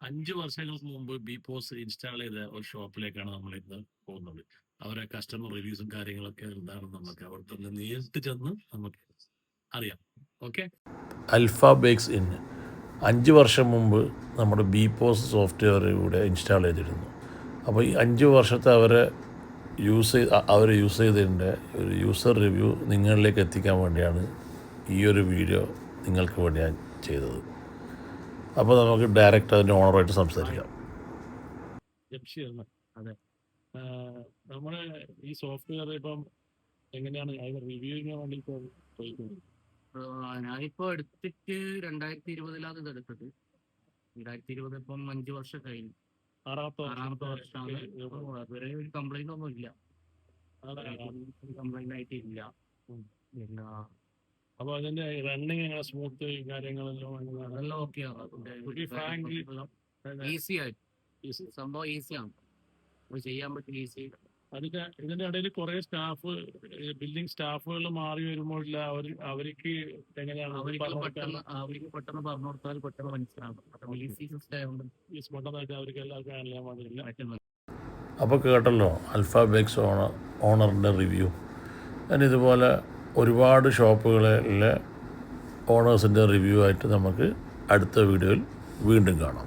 5 വർഷങ്ങൾക്ക് മുമ്പ് ബിപോസ് ഇൻസ്റ്റാൾ ചെയ്ത ഒരു ഷോപ്പിലേക്കാണ് നമ്മൾ ഇന്ന് പോകുന്നത്. അവരെ കസ്റ്റമർ റിവ്യൂസും കാര്യങ്ങളൊക്കെ എന്താണെന്ന് നമുക്ക് അവിടെ തന്നെ നേരിട്ട് ചെന്ന് നമുക്ക് അറിയാം. ഓക്കെ. അൽഫ ബേക്സ് ഇൻ 5 വർഷം മുമ്പ് നമ്മുടെ ബിപോസ് സോഫ്റ്റ്വെയർ ഇവിടെ ഇൻസ്റ്റാൾ ചെയ്തിരുന്നു. അപ്പോൾ ഈ 5 വർഷത്തെ അവർ യൂസ് ചെയ്തതിൻ്റെ ഒരു യൂസർ റിവ്യൂ നിങ്ങളിലേക്ക് എത്തിക്കാൻ വേണ്ടിയാണ് ഈ ഒരു വീഡിയോ നിങ്ങൾക്ക് വേണ്ടി ഞാൻ ചെയ്തത്. അപ്പോൾ നമുക്ക് ഡയറക്റ്റ് അതിൻ്റെ ഓണറുമായിട്ട് സംസാരിക്കാം. അതെ, നമ്മുടെ ഈ സോഫ്റ്റ്വെയർ ഇപ്പം എങ്ങനെയാണ് അതിന്റെ റിവ്യൂവിന് വേണ്ടി ചോദിക്കുന്നത്? ഞാനിപ്പോ എടുത്തിട്ട് 2020 ഇത് എടുത്തത്. 2020 ഇപ്പം 5 വർഷം കഴിഞ്ഞു. ആറാമത്തെ വർഷമാണ്. ഇതുവരെ ഒരു കംപ്ലൈന്റ് ഒന്നും ഇല്ല. കംപ്ലൈന്റ് ആയിട്ടില്ല. പിന്നെ അപ്പൊ അതിന്റെ റണ്ണിങ് എങ്ങനെ, സ്മൂത്ത് കാര്യങ്ങളെല്ലാം അതെല്ലാം ഓക്കെയാണ്. ഈസി ആയിട്ട് സംഭവം ഈസിയാണ്, ചെയ്യാൻ പറ്റും. ഈസി. ഇതിന്റെ ഇടയിൽ കുറെ സ്റ്റാഫ്, ബില്ലിംഗ് സ്റ്റാഫുകൾ മാറി വരുമ്പോഴില്ല അവർക്ക് എങ്ങനെയാണ് അവർക്ക് പെട്ടെന്ന് പറഞ്ഞു കൊടുത്താൽ പെട്ടെന്ന് മനസ്സിലാകും. ഈസി സിസ്റ്റം ആയതുകൊണ്ട് പെട്ടെന്നായിട്ട് അവർക്ക് എല്ലാവർക്കും ഹാൻഡിൽ ചെയ്യാൻ പാടില്ല. അപ്പോൾ കേട്ടല്ലോ അൽഫ ബേക്സ് ഓണറിൻ്റെ റിവ്യൂ. ഇതുപോലെ ഒരുപാട് ഷോപ്പുകളിലെ ഓണേഴ്സിൻ്റെ റിവ്യൂ ആയിട്ട് നമുക്ക് അടുത്ത വീഡിയോയിൽ വീണ്ടും കാണാം.